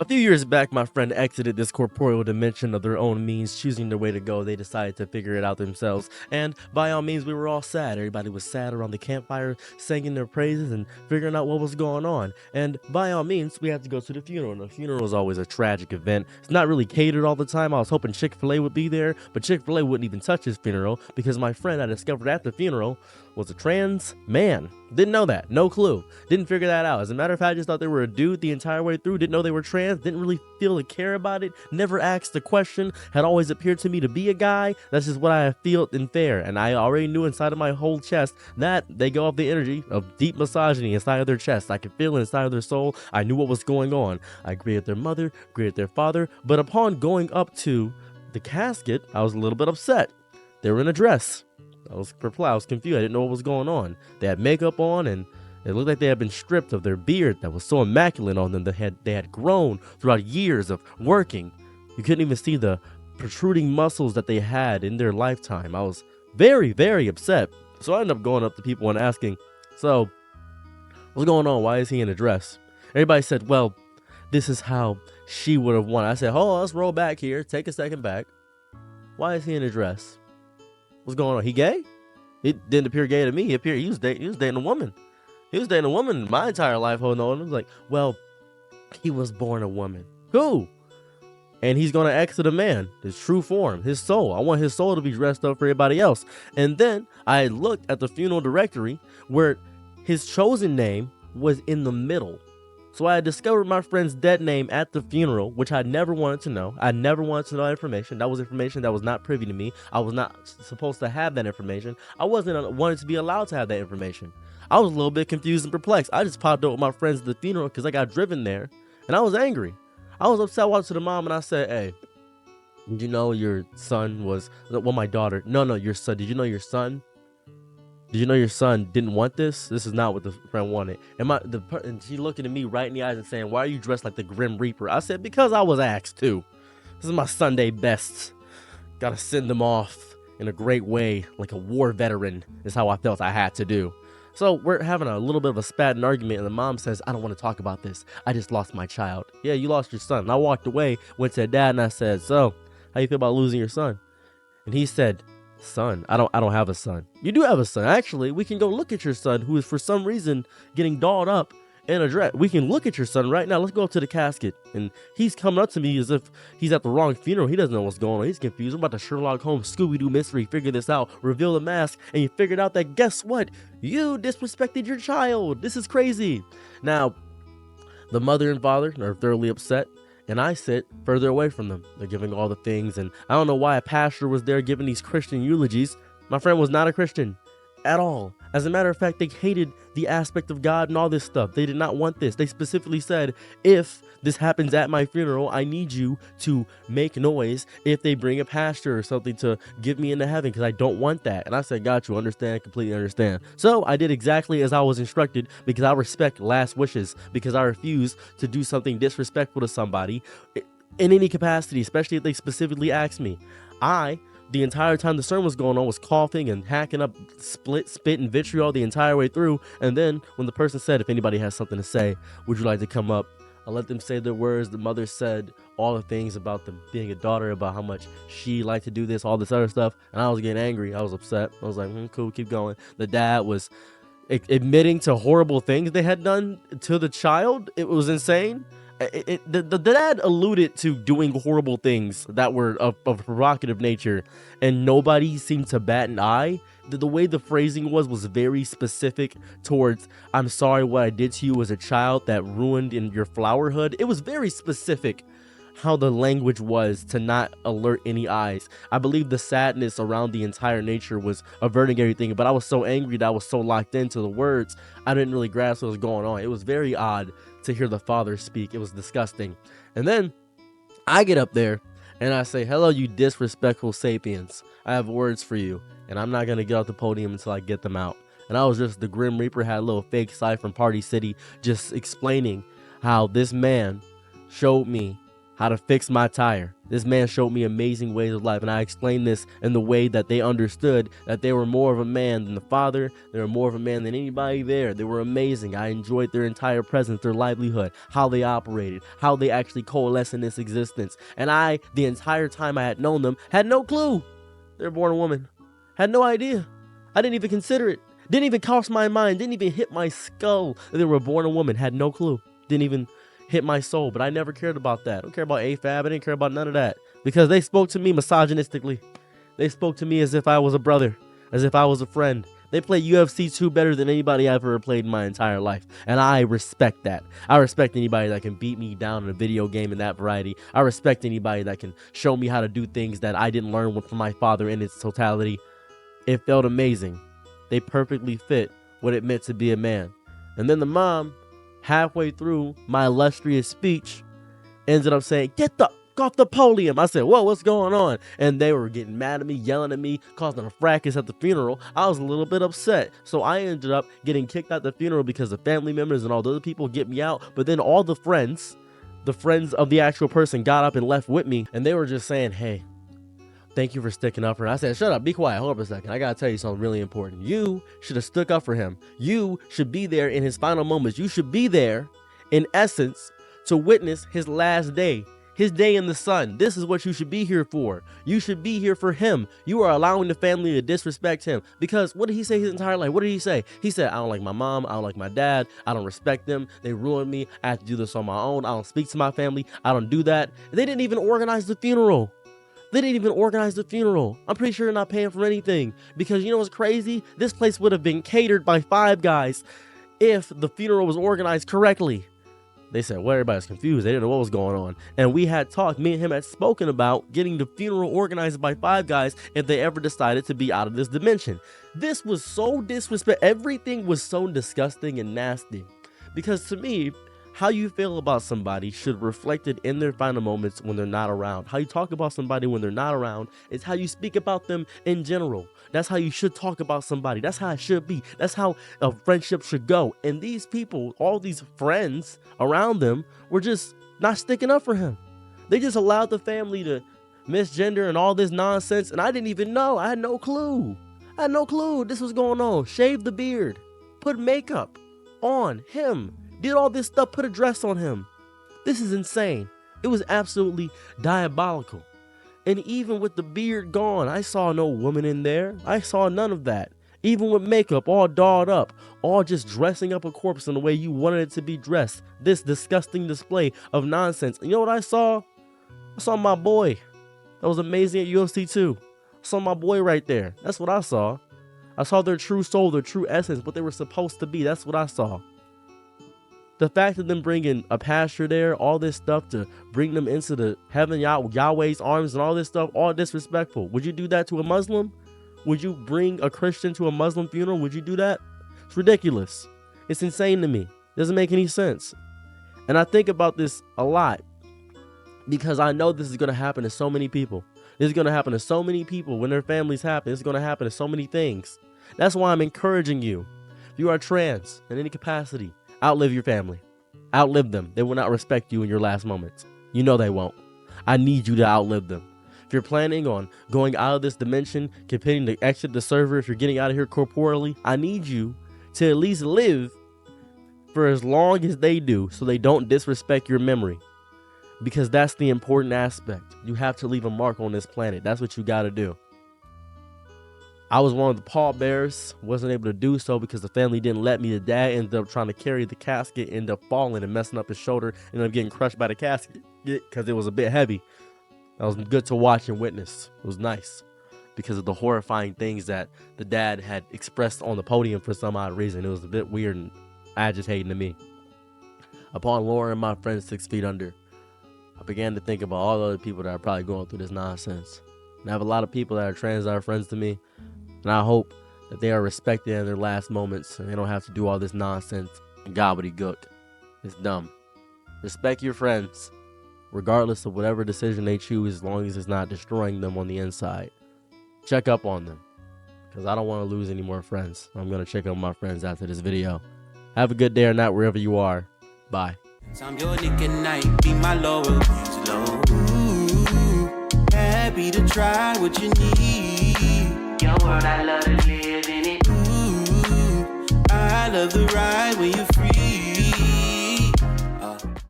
A few years back, my friend exited this corporeal dimension of their own means, choosing their way to go. They decided to figure it out themselves. And by all means, we were all sad. Everybody was sad around the campfire, singing their praises and figuring out what was going on. And by all means, we had to go to the funeral. And the funeral was always a tragic event. It's not really catered all the time. I was hoping Chick-fil-A would be there, but Chick-fil-A wouldn't even touch his funeral because my friend I discovered at the funeral was a trans man. Didn't know that. No clue. Didn't figure that out. As a matter of fact, I just thought they were a dude the entire way through. Didn't know they were trans. Didn't really feel to care about it. Never asked the question. Had always appeared to me to be a guy. That's just what I feel and fair. And I already knew inside of my whole chest that they go off the energy of deep misogyny inside of their chest. I could feel it inside of their soul. I knew what was going on. I agreed with their mother, agreed with their father. But upon going up to the casket, I was a little bit upset. They were in a dress. I was perplexed. I was confused. I didn't know what was going on. They had makeup on, and it looked like they had been stripped of their beard that was so immaculate on them. They had grown throughout years of working. You couldn't even see the protruding muscles that they had in their lifetime. I was very, very upset. So I ended up going up to people and asking, "So, what's going on? Why is he in a dress?" Everybody said, "Well, this is how she would have wanted." I said, "Hold on, let's roll back here. Take a second back. Why is he in a dress? What's going on? He gay?" It didn't appear gay to me. He was dating a woman. He was dating a woman my entire life. Holding on, it was like, well, he was born a woman. Who? And he's gonna exit a man, his true form, his soul. I want his soul to be dressed up for everybody else. And then I looked at the funeral directory where his chosen name was in the middle. So I had discovered my friend's dead name at the funeral, which I never wanted to know. I never wanted to know that information. That was information that was not privy to me. I was not supposed to have that information. I wasn't wanted to be allowed to have that information. I was a little bit confused and perplexed. I just popped up with my friends at the funeral because I got driven there, and I was angry. I was upset. I walked to the mom and I said, "Hey, did you know your son was, well, my daughter, no, your son, did you know your son didn't want this? This is not what the friend wanted." And she looking at me right in the eyes and saying, "Why are you dressed like the Grim Reaper?" I said, "Because I was asked to. This is my Sunday best. Gotta send them off in a great way, like a war veteran," is how I felt I had to do. So we're having a little bit of a spat and argument, and the mom says, "I don't want to talk about this. I just lost my child." "Yeah, you lost your son." And I walked away, went to dad, and I said, "So, how you feel about losing your son?" And he said, "Son, I don't have a son." "You do have a son. Actually, we can go look at your son, who is for some reason getting dolled up in a dress. We can look at your son right now. Let's go up to the casket." And he's coming up to me as if he's at the wrong funeral. He doesn't know what's going on. He's confused. I'm about to Sherlock Holmes Scooby-Doo mystery, figure this out, reveal the mask, and you figured out that, guess what? You disrespected your child. This is crazy. Now, the mother and father are thoroughly upset, and I sit further away from them. They're giving all the things, and I don't know why a pastor was there giving these Christian eulogies. My friend was not a Christian at all. As a matter of fact, they hated the aspect of God and all this stuff. They did not want this. They specifically said, if this happens at my funeral, I need you to make noise if they bring a pastor or something to give me into heaven, because I don't want that. And I said, "Got you, understand, completely understand." So I did exactly as I was instructed, because I respect last wishes, because I refuse to do something disrespectful to somebody in any capacity, especially if they specifically asked me. The entire time the sermon was going on, was coughing and hacking up spit and vitriol the entire way through. And then when the person said, "If anybody has something to say, would you like to come up?" I let them say their words. The mother said all the things about them being a daughter, about how much she liked to do this, all this other stuff. And I was getting angry. I was upset. I was like, cool, keep going. The dad was admitting to horrible things they had done to the child. It was insane. The dad alluded to doing horrible things that were of provocative nature, and nobody seemed to bat an eye. The way the phrasing was very specific towards, "I'm sorry what I did to you as a child that ruined in your flowerhood." It was very specific how the language was to not alert any eyes. I believe the sadness around the entire nature was averting everything, but I was so angry that I was so locked into the words, I didn't really grasp what was going on. It was very odd to hear the father speak. It was disgusting. And then I get up there and I say, "Hello, you disrespectful sapiens. I have words for you, and I'm not going to get off the podium until I get them out." And I was just, the Grim Reaper had a little fake side from Party City, just explaining how this man showed me how to fix my tire. This man showed me amazing ways of life, and I explained this in the way that they understood that they were more of a man than the father. They were more of a man than anybody there. They were amazing. I enjoyed their entire presence, their livelihood, how they operated, how they actually coalesced in this existence. And I, the entire time I had known them, had no clue they were born a woman. Had no idea. I didn't even consider it. Didn't even cross my mind. Didn't even hit my skull that they were born a woman. Had no clue. Didn't even hit my soul. But I never cared about that. I don't care about AFAB. I didn't care about none of that. Because they spoke to me misogynistically. They spoke to me as if I was a brother. As if I was a friend. They play UFC 2 better than anybody I've ever played in my entire life. And I respect that. I respect anybody that can beat me down in a video game in that variety. I respect anybody that can show me how to do things that I didn't learn from my father in its totality. It felt amazing. They perfectly fit what it meant to be a man. And then the mom, halfway through my illustrious speech, ended up saying, "Get the off the podium." I said, "Whoa, what's going on?" And they were getting mad at me, yelling at me, causing a fracas at the funeral. I was a little bit upset. So I ended up getting kicked out the funeral because the family members and all the other people get me out. But then all the friends of the actual person got up and left with me. And they were just saying, "Hey, thank you for sticking up for him." I said, "Shut up, be quiet, hold up a second. I gotta tell you something really important. You should have stuck up for him. You should be there in his final moments. You should be there, in essence, to witness his last day. His day in the sun. This is what you should be here for. You should be here for him. You are allowing the family to disrespect him." Because what did he say his entire life? What did he say? He said, "I don't like my mom. I don't like my dad. I don't respect them. They ruined me. I have to do this on my own. I don't speak to my family. I don't do that." They didn't even organize the funeral. They didn't even organize the funeral. I'm pretty sure they're not paying for anything. Because you know what's crazy? This place would have been catered by Five Guys if the funeral was organized correctly. They said, well, everybody's confused. They didn't know what was going on. And we had talked, me and him had spoken about getting the funeral organized by Five Guys if they ever decided to be out of this dimension. This was so disrespectful. Everything was so disgusting and nasty. Because to me, how you feel about somebody should reflect it in their final moments when they're not around. How you talk about somebody when they're not around is how you speak about them in general. That's how you should talk about somebody. That's how it should be. That's how a friendship should go. And these people, all these friends around them, were just not sticking up for him. They just allowed the family to misgender and all this nonsense. And I didn't even know. I had no clue. I had no clue this was going on. Shaved the beard. Put makeup on him. Did all this stuff, put a dress on him. This is insane. It was absolutely diabolical. And even with the beard gone, I saw no woman in there. I saw none of that. Even with makeup all dolled up, all just dressing up a corpse in the way you wanted it to be dressed. This disgusting display of nonsense. And you know what I saw? I saw my boy. That was amazing at UFC 2. I saw my boy right there. That's what I saw. I saw their true soul, their true essence, what they were supposed to be. That's what I saw. The fact of them bringing a pastor there, all this stuff to bring them into the heaven, Yahweh's arms and all this stuff, all disrespectful. Would you do that to a Muslim? Would you bring a Christian to a Muslim funeral? Would you do that? It's ridiculous. It's insane to me. It doesn't make any sense. And I think about this a lot because I know this is going to happen to so many people. This is going to happen to so many people when their families happen. It's going to happen to so many things. That's why I'm encouraging you. If you are trans in any capacity, outlive your family. Outlive them. They will not respect you in your last moments. You know they won't. I need you to outlive them. If you're planning on going out of this dimension, continuing to exit the server, if you're getting out of here corporeally, I need you to at least live for as long as they do so they don't disrespect your memory. Because that's the important aspect. You have to leave a mark on this planet. That's what you got to do. I was one of the pallbearers, wasn't able to do so because the family didn't let me. The dad ended up trying to carry the casket, ended up falling and messing up his shoulder, ended up getting crushed by the casket because it was a bit heavy. That was good to watch and witness. It was nice because of the horrifying things that the dad had expressed on the podium for some odd reason. It was a bit weird and agitating to me. Upon lowering my friend 6 feet under, I began to think about all the other people that are probably going through this nonsense. And I have a lot of people that are trans that are friends to me. And I hope that they are respected in their last moments and they don't have to do all this nonsense and gobbledygook. It's dumb. Respect your friends, regardless of whatever decision they choose, as long as it's not destroying them on the inside. Check up on them, because I don't want to lose any more friends. I'm going to check up on my friends after this video. Have a good day or night wherever you are. Bye. I'm your Nick at night, be my Laura, please, Lord. Ooh, happy to try what you need. Your world, I love to live in it. Ooh, I love the ride when you're free.